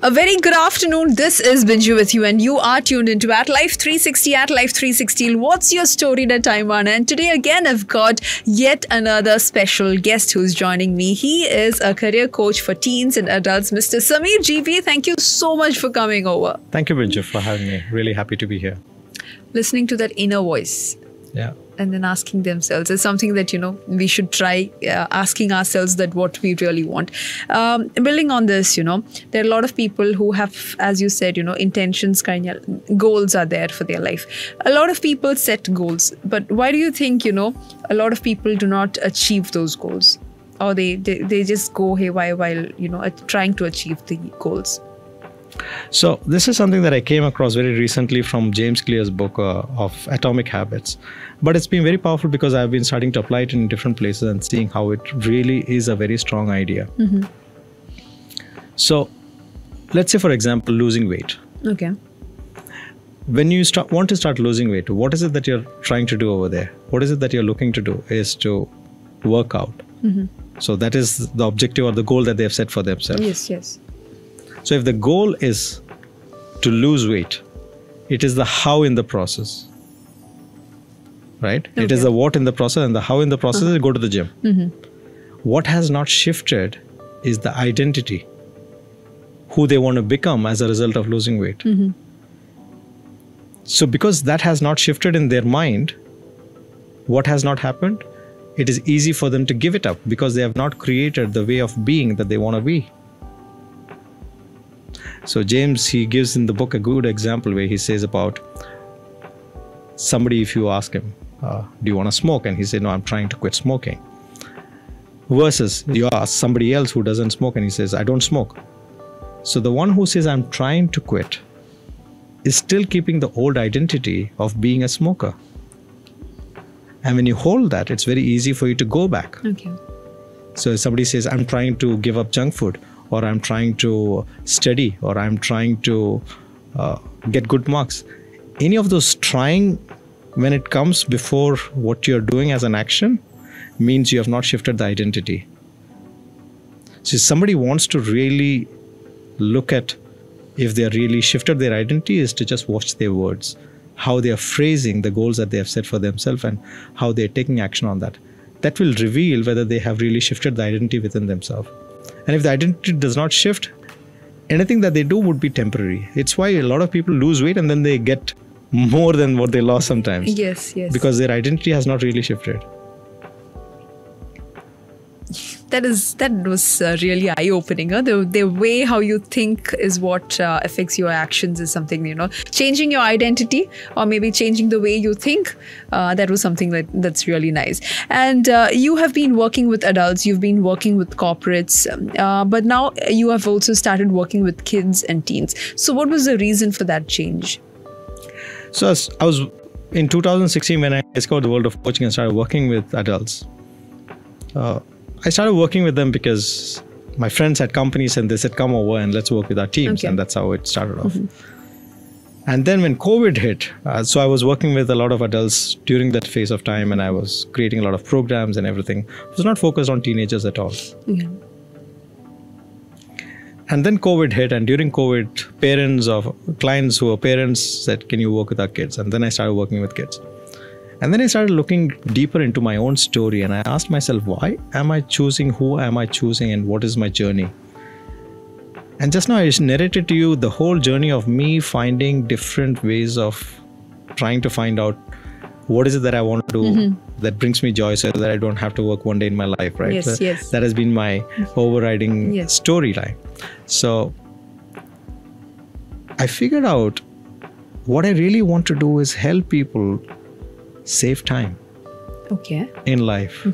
A very good afternoon. This is Binju with you, and you are tuned into At Life 360. At Life 360. What's your story that time on? And today again, I've got yet another special guest who's joining me. He is a career coach for teens and adults, Mr. Sameer GeePee. Thank you so much for coming over. Thank you, Binju, for having me. Really happy to be here. Listening to that inner voice. Yeah. And then asking themselves is something that, we should try asking ourselves that what we really want. Building on this, there are a lot of people who have, as you said, intentions, goals are there for their life. A lot of people set goals. But why do you think, a lot of people do not achieve those goals? Or they just go haywire while, trying to achieve the goals? So this is something that I came across very recently from James Clear's book of Atomic Habits. But it's been very powerful because I've been starting to apply it in different places and seeing how it really is a very strong idea. Mm-hmm. So let's say, for example, losing weight. Okay. When you want to start losing weight, what is it that you're trying to do over there? What is it that you're looking to do is to work out. Mm-hmm. So that is the objective or the goal that they have set for themselves. Yes. So if the goal is to lose weight, it is the how in the process, right? Okay. It is the what in the process, and the how in the process is go to the gym. Mm-hmm. What has not shifted is the identity, who they want to become as a result of losing weight. Mm-hmm. So because that has not shifted in their mind, what has not happened? It is easy for them to give it up because they have not created the way of being that they want to be. So James, he gives in the book a good example where he says about somebody, if you ask him, do you want to smoke? And he said, no, I'm trying to quit smoking. Versus you ask somebody else who doesn't smoke and he says, I don't smoke. So the one who says, I'm trying to quit is still keeping the old identity of being a smoker. And when you hold that, it's very easy for you to go back. Okay. So if somebody says, I'm trying to give up junk food, or I'm trying to study, or I'm trying to get good marks. Any of those trying, when it comes before what you're doing as an action, means you have not shifted the identity. So if somebody wants to really look at if they really shifted their identity, is to just watch their words, how they are phrasing the goals that they have set for themselves and how they're taking action on that. That will reveal whether they have really shifted the identity within themselves. And if the identity does not shift, anything that they do would be temporary. It's why a lot of people lose weight and then they get more than what they lost sometimes. Yes. Because their identity has not really shifted. That was really eye-opening. The way how you think is what affects your actions is something, changing your identity or maybe changing the way you think. That was something that's really nice. And you have been working with adults, you've been working with corporates, but now you have also started working with kids and teens. So what was the reason for that change? So I was in 2016 when I discovered the world of coaching and started working with adults. I started working with them because my friends had companies and they said, come over and let's work with our teams. Okay. And that's how it started off. Mm-hmm. And then when COVID hit, so I was working with a lot of adults during that phase of time and I was creating a lot of programs and everything. I was not focused on teenagers at all. Yeah. And then COVID hit, and during COVID, parents of clients who were parents said, can you work with our kids? And then I started working with kids. And then I started looking deeper into my own story and I asked myself, why am I choosing? Who am I choosing? And what is my journey? And just now I narrated to you the whole journey of me finding different ways of trying to find out what is it that I want to do that brings me joy so that I don't have to work one day in my life, right? Yes. That has been my overriding storyline. So I figured out what I really want to do is help people save time in life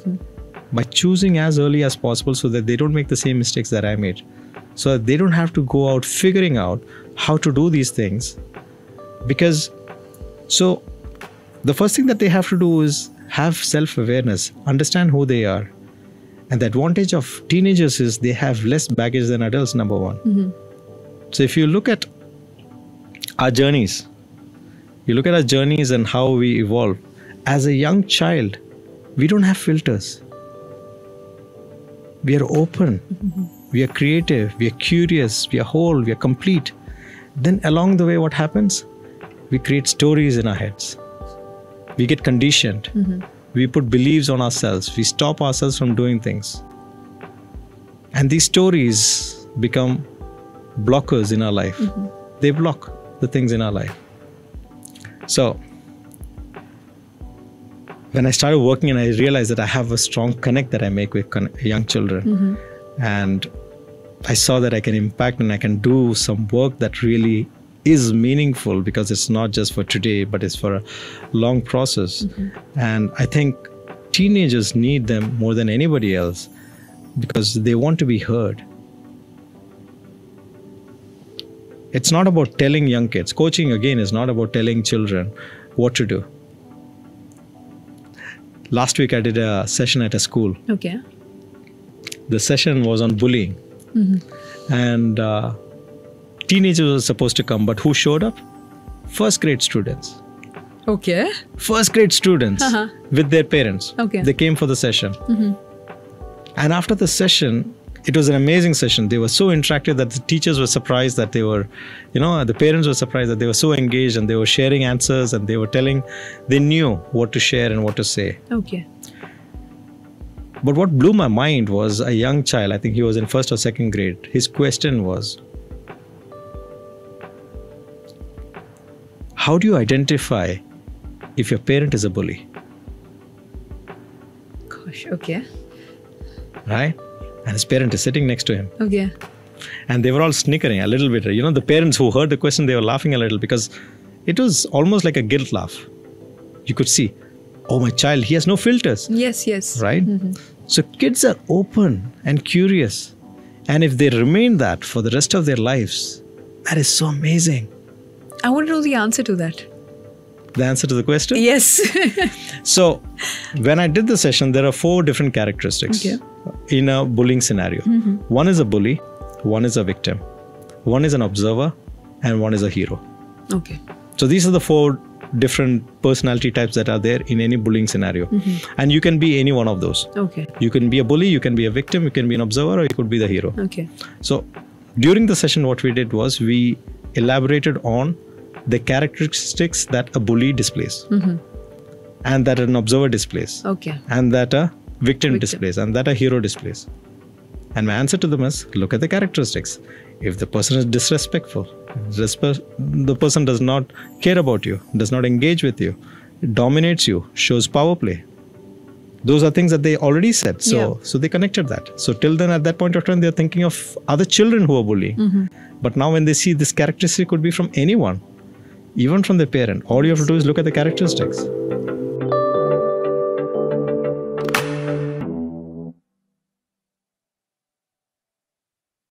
by choosing as early as possible so that they don't make the same mistakes that I made. So that they don't have to go out figuring out how to do these things. Because so the first thing that they have to do is have self-awareness, understand who they are. And the advantage of teenagers is they have less baggage than adults, number one. Mm-hmm. So if you look at our journeys, and how we evolve, as a young child, we don't have filters. We are open. Mm-hmm. we are creative, we are curious, we are whole, we are complete, then along the way what happens? We create stories in our heads. We get conditioned. We put beliefs on ourselves. We stop ourselves from doing things. And these stories become blockers in our life. They block the things in our life. So, when I started working and I realized that I have a strong connect that I make with young children, and I saw that I can impact and I can do some work that really is meaningful, because it's not just for today, but it's for a long process. And I think teenagers need them more than anybody else, because they want to be heard. It's not about telling young kids. Coaching, again, is not about telling children what to do. Last week, I did a session at a school. Okay. The session was on bullying. And teenagers were supposed to come, but who showed up? First grade students. Okay. First grade students with their parents. Okay. They came for the session. And after the session, it was an amazing session. They were so interactive that the teachers were surprised that they were, the parents were surprised that they were so engaged, and they were sharing answers, and they were telling, they knew what to share and what to say. Okay. But what blew my mind was a young child, I think he was in first or second grade. His question was, how do you identify if your parent is a bully? Gosh, okay. Right? And his parent is sitting next to him. Okay. And they were all snickering a little bit. The parents who heard the question, they were laughing a little, because it was almost like a guilt laugh. You could see, oh, my child, he has no filters. Yes. Right? So kids are open and curious. And if they remain that for the rest of their lives, that is so amazing. I want to know the answer to that. The answer to the question? Yes. So, when I did the session, there are 4 different characteristics in a bullying scenario. One is a bully, one is a victim, one is an observer, and one is a hero. Okay. So, these are the 4 different personality types that are there in any bullying scenario. And you can be any one of those. Okay. You can be a bully, you can be a victim, you can be an observer, or you could be the hero. Okay. So, during the session, what we did was we elaborated on the characteristics that a bully displays, and that an observer displays, and that a victim displays, and that a hero displays. And my answer to them is, look at the characteristics. If the person is disrespectful, the person does not care about you, does not engage with you, dominates you, shows power play. Those are things that they already said. So they connected that. So till then, at that point of time, they're thinking of other children who are bullying. But now when they see this characteristic could be from anyone, even from their parent, all you have to do is look at the characteristics.